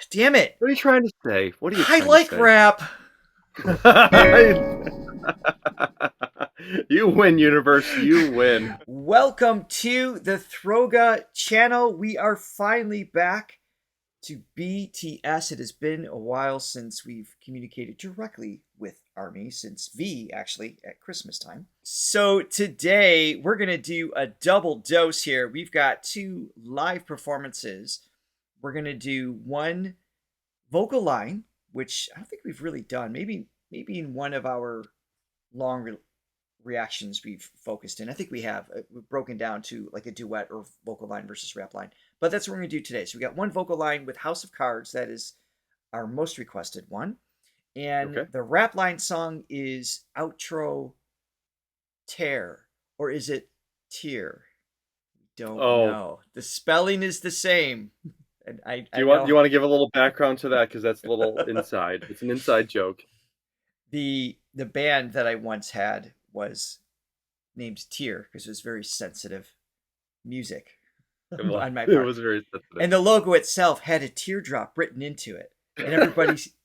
Damn it. What are you trying to say? What are you I trying like to say? rap. You win, universe. You win. Welcome to the Throga channel. We are finally back to BTS. It has been a while since we've communicated directly with Army, since V actually at Christmas time. So today we're going to do a double dose here. We've got two live performances. We're going to do one vocal line, which I don't think we've really done. Maybe in one of our long reactions we've focused in. I think we have. We've broken down to like a duet or vocal line versus rap line. But that's what we're going to do today. So we got one vocal line with House of Cards. That is our most requested one. And Okay. the rap line song is Outro Tear. Or is it Tear? Don't know. The spelling is the same. And Do you want to give a little background to that, because that's a little inside. It's an inside joke. The band that I once had was named Tear because it was very sensitive music on my It part. was very sensitive. And the logo itself had a teardrop written into it. And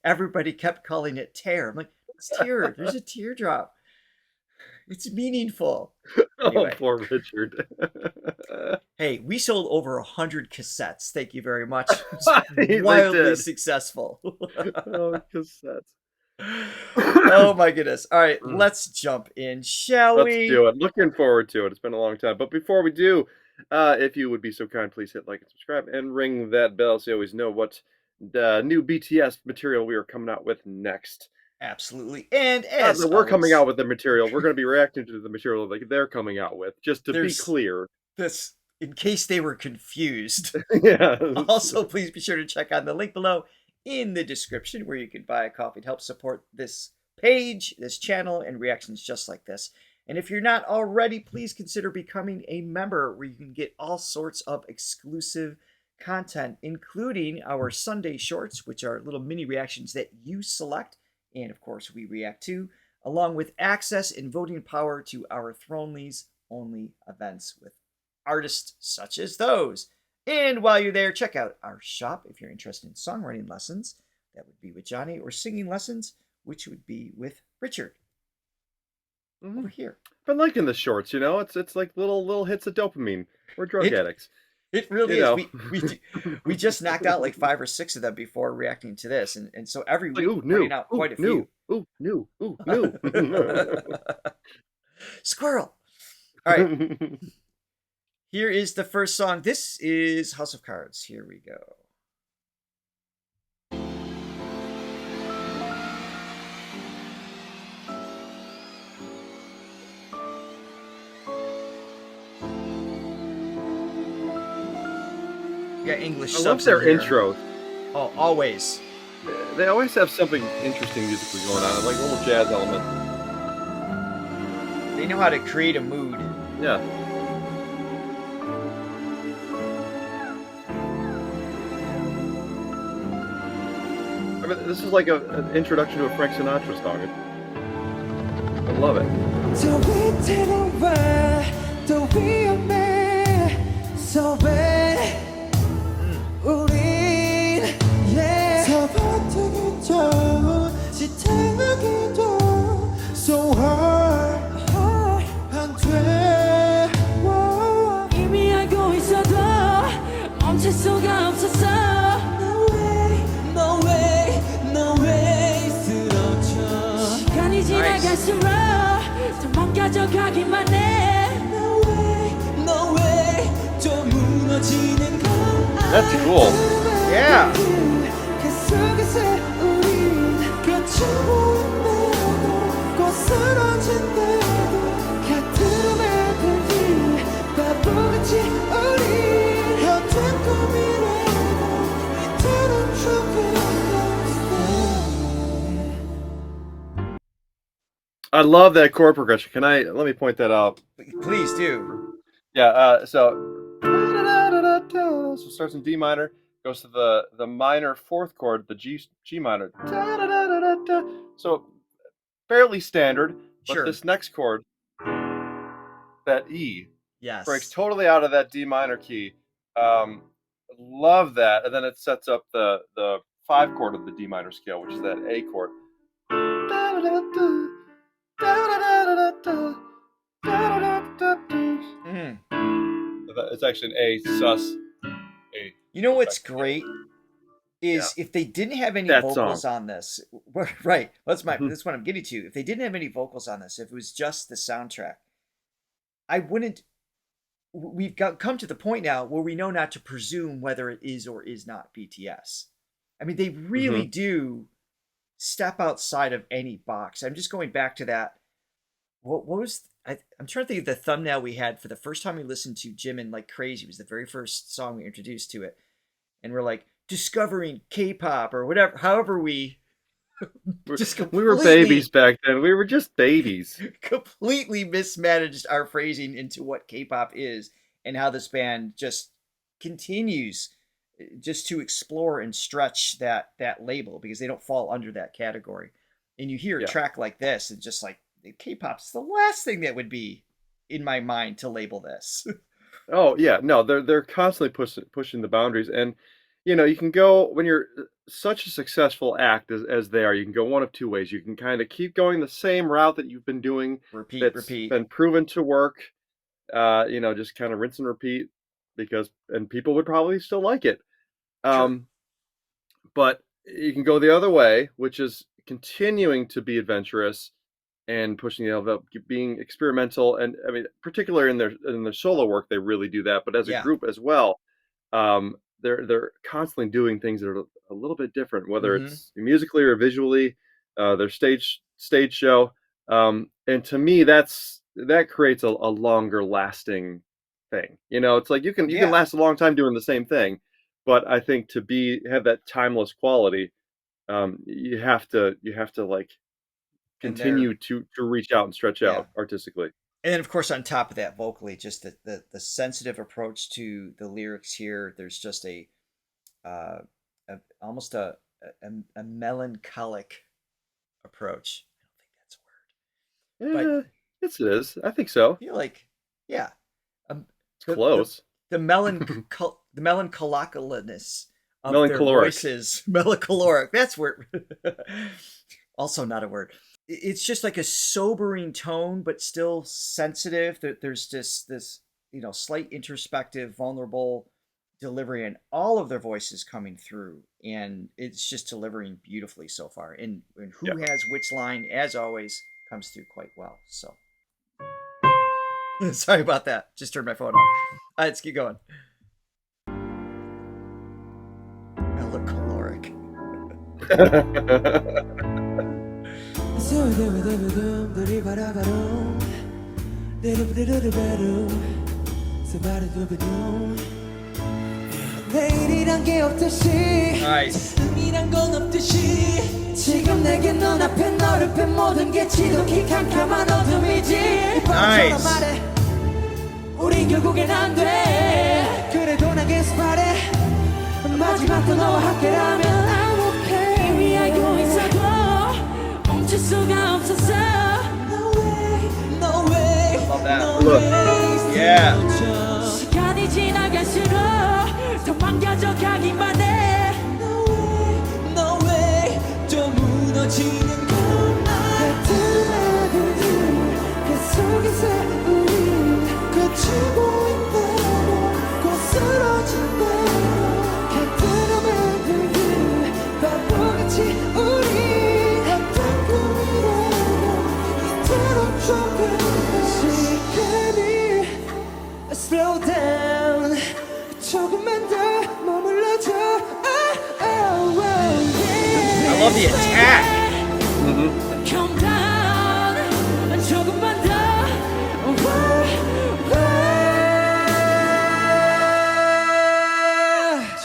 everybody kept calling it Tear. I'm like, it's Tear. There's a teardrop. It's meaningful. Anyway. Oh, poor Richard. Hey, we sold over 100 cassettes. Thank you very much. It was wildly successful. Oh, cassettes. Oh my goodness. All right, let's jump in, shall we? Let's do it. Looking forward to it. It's been a long time. But before we do, if you would be so kind, please hit like and subscribe and ring that bell so you always know what new BTS material we are coming out with next. Absolutely. And as we're coming out with the material, we're going to be reacting to the material like they're coming out with, just to be clear. This, in case they were confused. Yeah. Also, please be sure to check out the link below in the description where you can buy a coffee to help support this page, this channel, and reactions just like this. And if you're not already, please consider becoming a member where you can get all sorts of exclusive content, including our Sunday shorts, which are little mini reactions that you select, and of course we react to, along with access and voting power to our Thronely's only events with artists such as those. And while you're there, check out our shop if you're interested in songwriting lessons. That would be with Johnny, or singing lessons, which would be with Richard. Over here. I've been liking the shorts, you know. It's like little hits of dopamine. We're drug addicts. It really is. We just knocked out like 5 or 6 of them before reacting to this, and so every week we're putting out quite a few. New. Squirrel. All right. Here is the first song. This is House of Cards. Here we go. Yeah, English. I love their intros. Oh, always. They always have something interesting musically going on, like a little jazz element. They know how to create a mood. Yeah. I mean, this is like an introduction to a Frank Sinatra song. I love it. That's cool. Yeah. I love that chord progression. Let me point that out? Please do. Yeah, so it starts in D minor, goes to the minor 4th chord, the G minor. So fairly standard, but this next chord, that E, breaks totally out of that D minor key. Love that, and then it sets up the 5 chord of the D minor scale, which is that A chord. Mhm. It's actually an A sus A. You know what's great is if they didn't have any That song. vocals on this, right? That's Mhm. what I'm getting to. If they didn't have any vocals on this, if it was just the soundtrack, I wouldn't. We've come to the point now where we know not to presume whether it is or is not BTS. I mean, they really do step outside of any box. I'm just going back to that. What was I'm trying to think of the thumbnail we had for the first time we listened to Jimin Like Crazy. It was the very first song we introduced to it, and we're like discovering K-pop or whatever. However, we just we were babies back then. We were just babies. Completely mismanaged our phrasing into what K-pop is and how this band just continues just to explore and stretch that label because they don't fall under that category. And you hear a track like this and just like K-pop's the last thing that would be in my mind to label this. Oh yeah, no, they're constantly pushing the boundaries, and you can go when you're such a successful act as they are. You can go one of two ways. You can kind of keep going the same route that you've been doing, repeat, been proven to work. Just kind of rinse and repeat and people would probably still like it. Sure. But you can go the other way, which is continuing to be adventurous and pushing the envelope, being experimental, and I mean, particularly in their solo work, they really do that. But as a group as well, they're constantly doing things that are a little bit different, whether it's musically or visually. Their stage show, and to me, that creates a longer lasting thing. It's like you can last a long time doing the same thing, but I think to have that timeless quality, you have to like continue to reach out and stretch out artistically. And then, of course, on top of that, vocally, just the sensitive approach to the lyrics here. There's just almost a melancholic approach. I don't think that's a word. Yes, it is. I think so. I feel like, yeah, it's close. The melancholicness of their voices. Melancholic. That's word. Also not a word. It's just like a sobering tone, but still sensitive. There's just this, slight introspective, vulnerable delivery, and all of their voices coming through, and it's just delivering beautifully so far. And who has which line, as always, comes through quite well. So, sorry about that. Just turned my phone off. Let's keep going. Melancholic. 내일이란 게 없듯이 의미란 건 없듯이 지금 내게 눈앞에 너를 뺀 모든 게 지독히 캄캄한 어둠이지 밤처럼 말해 우린 결국엔 안 돼 그래도 난 계속 바래 마지막도 너와 함께라면 I'm okay 이미 알고 있어도 멈출 수가 없었어 No way, no way, no way Yeah. 시간이 지나갈수록 더 망가져 가기만 해 No way, no way 또 무너지는 것만 같은 애들들 계속해서 우리 거치고 있대로 거스러진대로 같은 애들들 바보같이 우리 했던 꿈이라도 이대로 조금 시간이 slow down 조금만 더 머물러줘 I love the attack. Calm down 조금만 더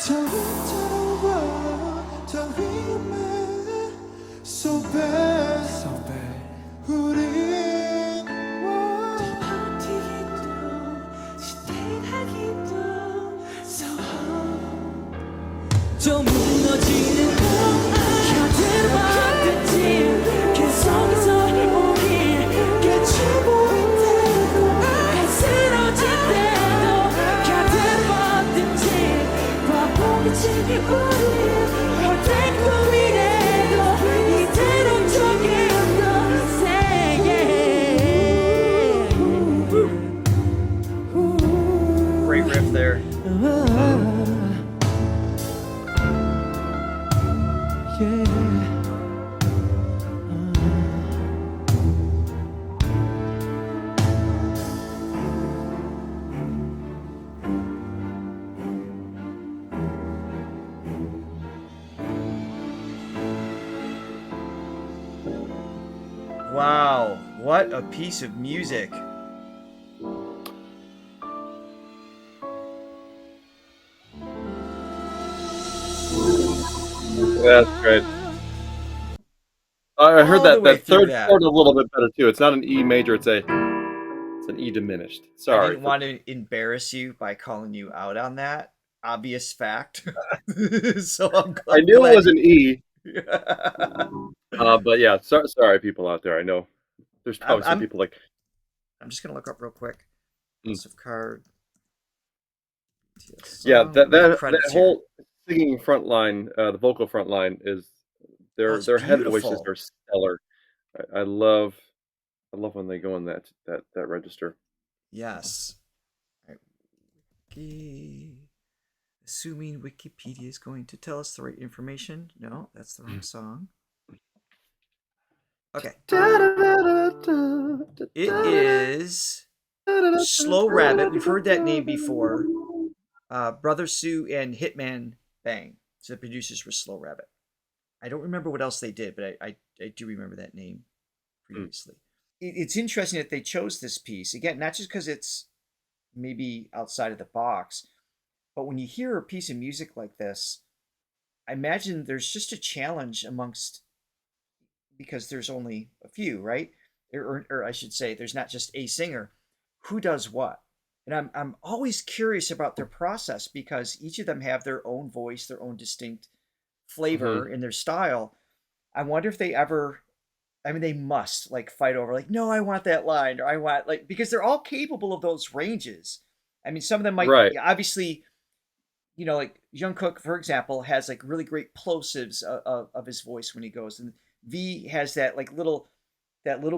처음처럼 더 위험해 So bad 우린 더 버티기도 시대하기도 So 좀 무너지는 곁으로 왔든지 계속해서 우리 깨치고 있대도 쓰러질 때도 곁으로 왔든지 바보같이 우리 올 때가 Wow, what a piece of music. That's great. I heard All the that way that through third that. chord a little bit better too. It's not an E major, it's an E diminished. I Sorry. didn't want to embarrass you by calling you out on that obvious fact. So I knew it was an E, you... but yeah, sorry people out there. I know there's probably some people like. I'm just gonna look up real quick. Mm. List of card. Yeah, that credits whole singing front line, the vocal front line is it's their head voices beautiful. are stellar. I love when they go in that register. Yes. Assuming Wikipedia is going to tell us the right information. No, that's the wrong song. Okay. It is Slow Rabbit. We've heard that name before. Brother Sue and Hitman Bang. So the producers were Slow Rabbit. I don't remember what else they did, but I do remember that name previously. It's interesting that they chose this piece. Again, not just because it's maybe outside of the box, but when you hear a piece of music like this, I imagine there's just a challenge amongst, because there's only a few, right? Or I should say, there's not just a singer. Who does what? And I'm always curious about their process because each of them have their own voice, their own distinct flavor in their style. I wonder if they ever, I mean, they must like fight over like, no, I want that line, or I want like, because they're all capable of those ranges. I mean, some of them might obviously, you know, like Jungkook, for example, has like really great plosives of his voice when he goes, and V has that like little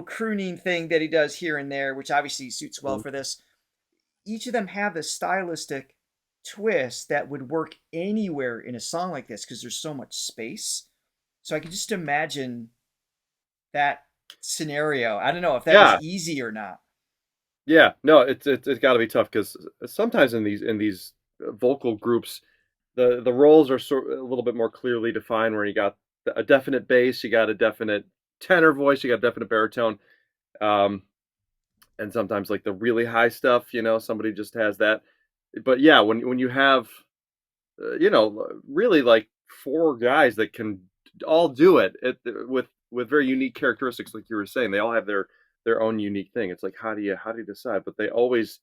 crooning thing that he does here and there, which obviously suits well for this. Each of them have a stylistic twist that would work anywhere in a song like this because there's so much space. So I can just imagine that scenario. I don't know if that was easy or not. Yeah, no, it's got to be tough because sometimes in these vocal groups, the roles are a little bit more clearly defined. Where you got a definite bass, you got a definite tenor voice, you got a definite baritone, and sometimes like the really high stuff, you know, somebody just has that. But yeah, when you have, you know, really like four guys that can all do it with very unique characteristics, like you were saying, they all have their own unique thing. It's like how do you decide? But they always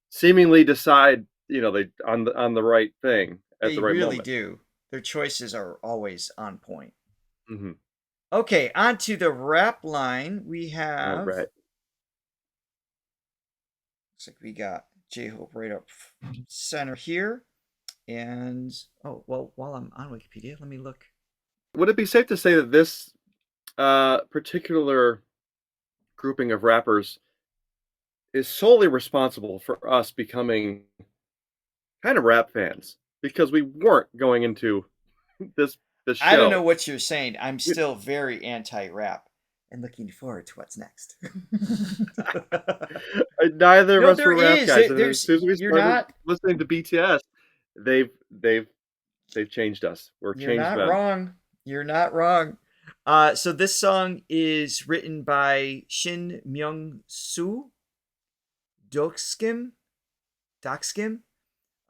seemingly decide, you know, they on the right thing at the right moment. They really do. Their choices are always on point. Mm-hmm. Okay, on to the rap line. We have. Right. Looks like we got J-Hope right up center here. And, oh, well, while I'm on Wikipedia, let me look. Would it be safe to say that this particular grouping of rappers is solely responsible for us becoming kind of rap fans? Because we weren't going into this show. I don't know what you're saying. I'm still very anti-rap and looking forward to what's next. Neither of us were rap guys. And as soon as we started listening to BTS, they've changed us. We're changed. You're not wrong. You're not wrong. So this song is written by Shin Myung-soo, Dokskim,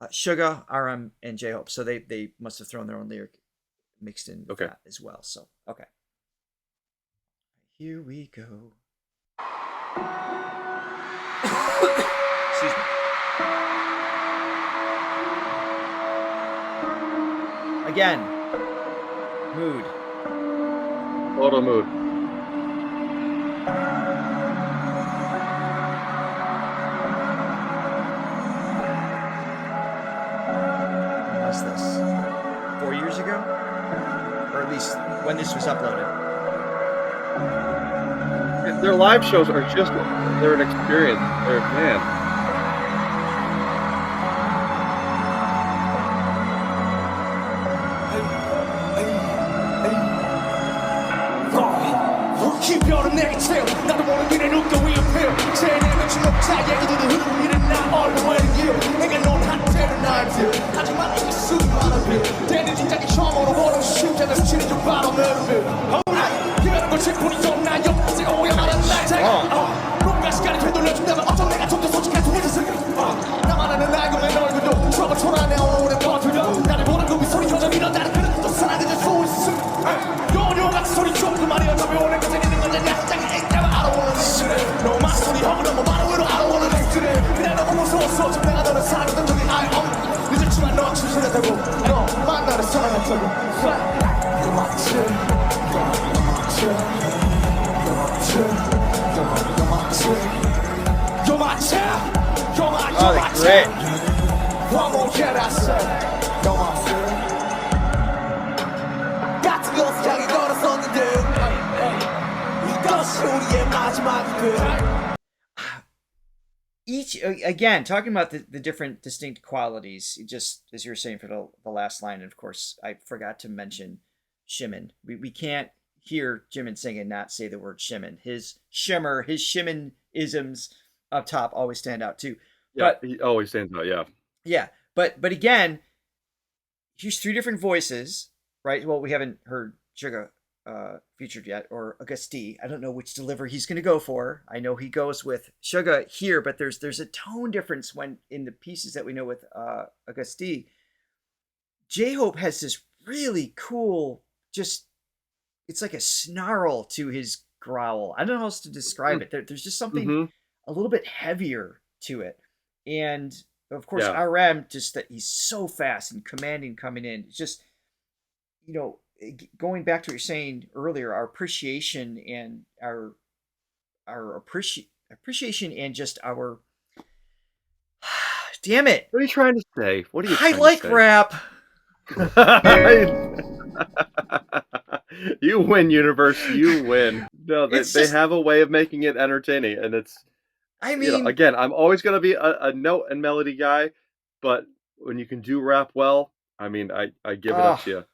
Suga, RM, and J-Hope. So they must have thrown their own lyric mixed in with that as well. So, okay. Here we go. Excuse me. Again, mood. Total mood. When was this? 4 years ago? Or at least when this was uploaded. Their live shows are just, they're an experience. They're, man. 기별은 내게 채워 나도 모르게 내 눈가 위에 피어 쟤네는 주먹차 얘기들은 흐르는 나 얼마나 길 내가 넌 한테는 알지 하지만 이게 수많은 빌 내는 진작에 처음으로 보는 심장을 스치는 좀 바로 내는 빌 기별은 걸 체포니 좀나 옆에 오야 말한 Oh, the grit. What more can I say? You're my friend. 같은 곳을 향해 걸었었는데 이것이 우리의 마지막이고. Each again talking about the different distinct qualities, just as you were saying for the last line, and of course I forgot to mention Shimon. We can't hear Jimin sing and not say the word Shimon. His shimmer, his Shimon isms up top always stand out too. Yeah, But he always stands out. Yeah. yeah, but again, here's three different voices, right? Well, we haven't heard Suga featured yet, or Augusti. I don't know which delivery he's going to go for. I know he goes with Suga here, but there's a tone difference when in the pieces that we know with Augusti. J-Hope has this really cool, just it's like a snarl to his growl. I don't know how else to describe it. There's just something a little bit heavier to it, and of course RM, just that he's so fast and commanding coming in. It's just, you know, going back to what you're saying earlier, our appreciation and our appreciation and just our damn it. What are you trying to say? What are you? I like rap. You win, universe. You win. No, they just, have a way of making it entertaining, and it's. I mean, you know, again, I'm always going to be a note and melody guy, but when you can do rap well, I mean, I give it up to you.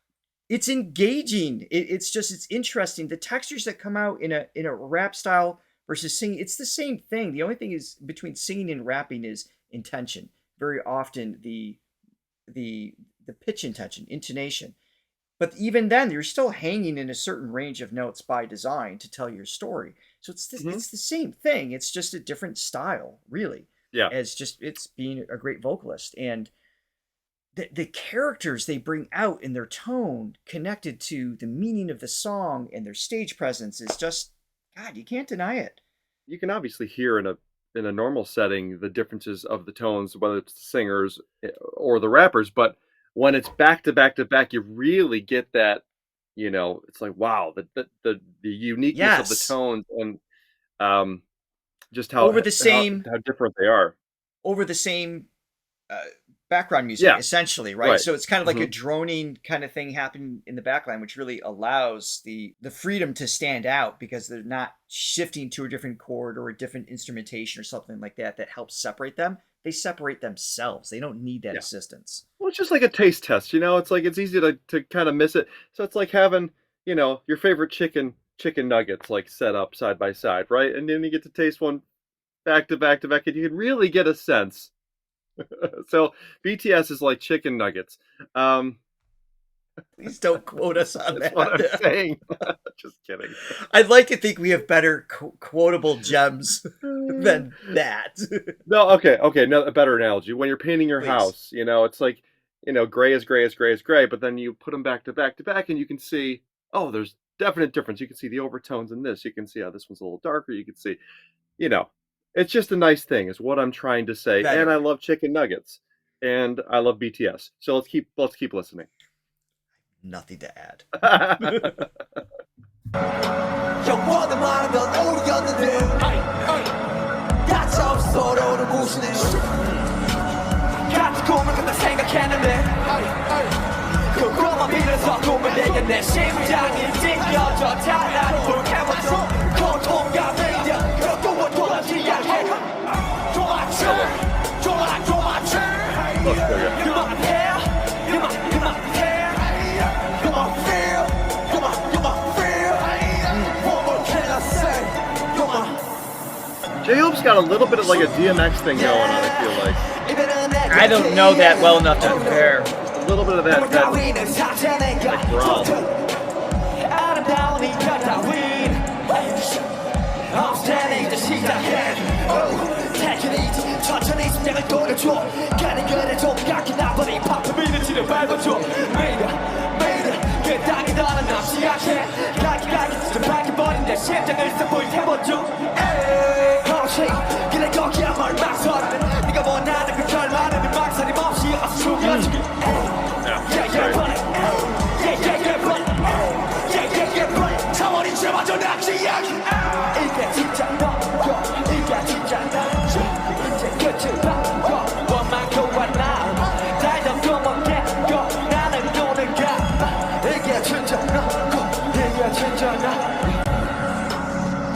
It's engaging. It's interesting. The textures that come out in a rap style versus singing, it's the same thing. The only thing is between singing and rapping is intention. Very often the pitch intention, intonation. But even then, you're still hanging in a certain range of notes by design to tell your story. So it's the same thing. It's just a different style, really. Yeah. It's being a great vocalist. And the characters they bring out in their tone connected to the meaning of the song and their stage presence is just, God, you can't deny it. You can obviously hear in a normal setting the differences of the tones, whether it's the singers or the rappers, but when it's back to back to back, you really get that, you know, it's like, wow, the uniqueness of the tones and just how over the same how different they are over the same background music, essentially, right? So it's kind of like a droning kind of thing happening in the background, which really allows the freedom to stand out because they're not shifting to a different chord or a different instrumentation or something like that helps separate them. They separate themselves. They don't need that assistance. Well, it's just like a taste test, you know? It's like, it's easy to kind of miss it. So it's like having, you know, your favorite chicken nuggets, like, set up side by side, right? And then you get to taste one back to back to back, and you can really get a sense. So BTS is like chicken nuggets. Please don't quote us on that's that. What I'm saying. Just kidding. I'd like to think we have better quotable gems than that. No, okay. No, a better analogy. When you're painting your house, you know, it's like, you know, gray is gray is gray is gray, but then you put them back to back to back, and you can see, oh, there's definite difference. You can see the overtones in this. You can see how this one's a little darker. You can see, you know, it's just a nice thing, is what I'm trying to say. Better. And I love chicken nuggets, and I love BTS. So let's keep listening. Nothing to add. 영원한 말은 넌 우리였는데 가차없이 서로를 무시해 같은 꿈을 그때 생각했는데 그것만 빌어서 꿈을 내게 내 심장이 찢겨져 달아난 불쾌감으로 고통과 매력 그 꿈을 돌아지 않게 그만해 J-Hope's got a little bit of like a DMX thing going on, I feel like. I don't know that well enough to compare. A little bit of that like growl. 그래 거기야 뭘 막서라 네가 원하는 그 결말은 네 막살이 없이 어서 죽여주길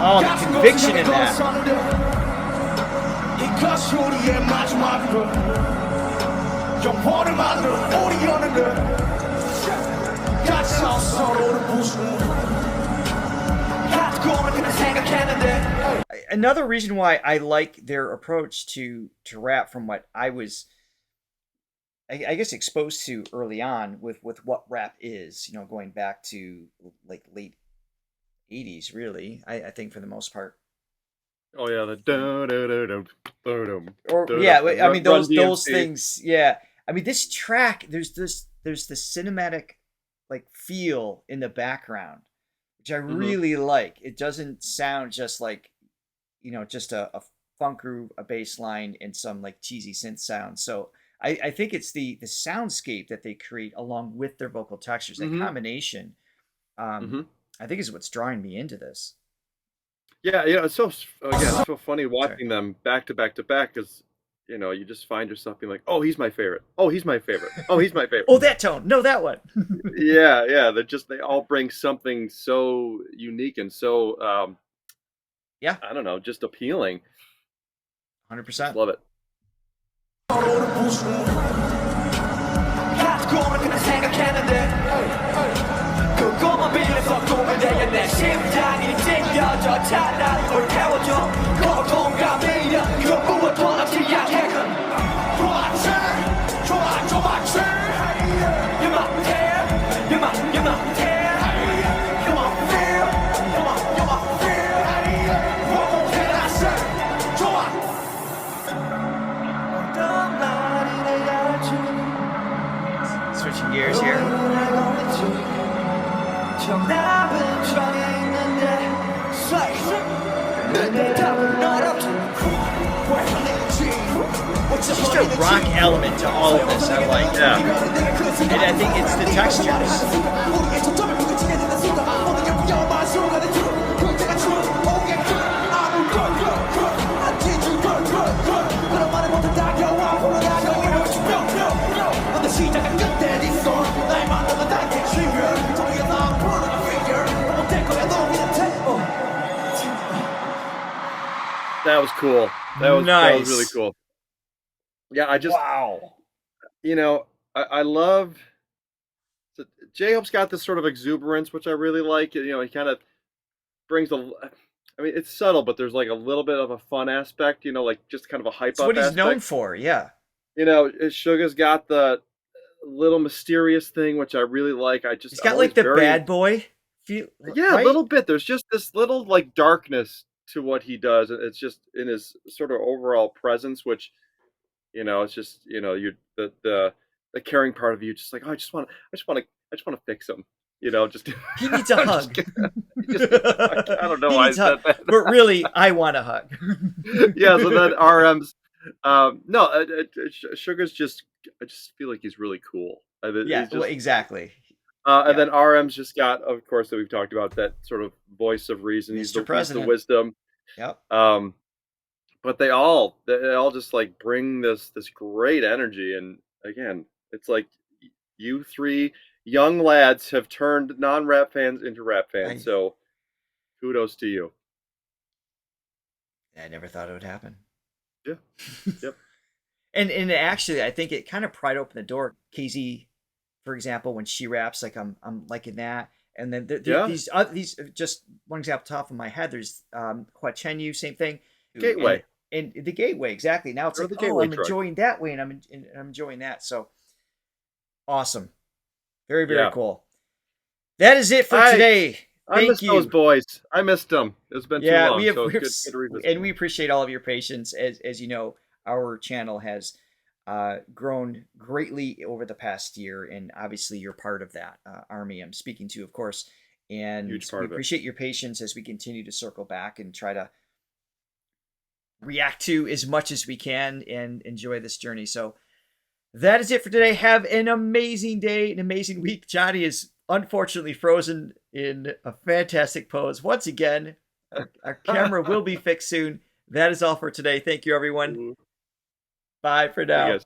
Oh, the conviction in that. Another reason why I like their approach to rap from what I was, I guess, exposed to early on with what rap is, you know, going back to like late 80s, really, I think for the most part. Oh yeah, the Or yeah, I mean those things. Yeah, I mean this track. There's the cinematic like feel in the background, which I really like. It doesn't sound just like, you know, just a funk groove, a bass line, and some like cheesy synth sound. So I think it's the soundscape that they create along with their vocal textures. That combination, I think, is what's drawing me into this. Yeah, it's so funny watching them back to back to back, because you know, you just find yourself being like, oh, he's my favorite. Oh, he's my favorite. Oh, he's my favorite. Oh, that tone. No, that one. yeah. They all bring something so unique and so I don't know, just appealing. 100%. Love it. Switching gears here. There's just a rock element to all of this. I like. Yeah. And I think it's the textures. That was cool. That was really cool. Yeah, wow. You know, I love. J-Hope's got this sort of exuberance, which I really like. You know, he kind of brings I mean, it's subtle, but there's like a little bit of a fun aspect. You know, like just kind of a hype It's up. what he's aspect. known for. Yeah. You know, Suga's got the little mysterious thing, which I really like. He's got like the bad boy feel. Yeah, right? a little bit. There's just this little like darkness to what he does. It's just in his sort of overall presence, which, you know, it's just, you know, the caring part of you, just like, oh, I just want to fix him. You know, just he needs a hug. I don't know why I said that, but really, I want a hug. Yeah. So then RM's, Sugar's just, I just feel like he's really cool. Yeah, exactly. And then RM's just got, of course, that we've talked about, that sort of voice of reason. He's the wisdom. Yep. But they all just like bring this great energy, and again, it's like you three young lads have turned non-rap fans into rap fans. So kudos to you. I never thought it would happen. Yeah. Yep. And actually, I think it kind of pried open the door. KZ, for example, when she raps, like I'm liking that. And then these just one example top of my head. There's Huachenyu, same thing. Gateway. And the Gateway, exactly. Now it's like, I'm enjoying that way, and I'm enjoying that. So awesome, very cool. That is it for today. I missed those boys. I missed them. It's been too long. We appreciate all of your patience. As you know, our channel has grown greatly over the past year, and obviously you're part of that army I'm speaking to, of course. And we appreciate your patience as we continue to circle back and try to react to as much as we can and enjoy this journey. So that is it for today. Have an amazing day, an amazing week. Johnny is unfortunately frozen in a fantastic pose. Once again, our camera will be fixed soon. That is all for today. Thank you, everyone. Bye for now.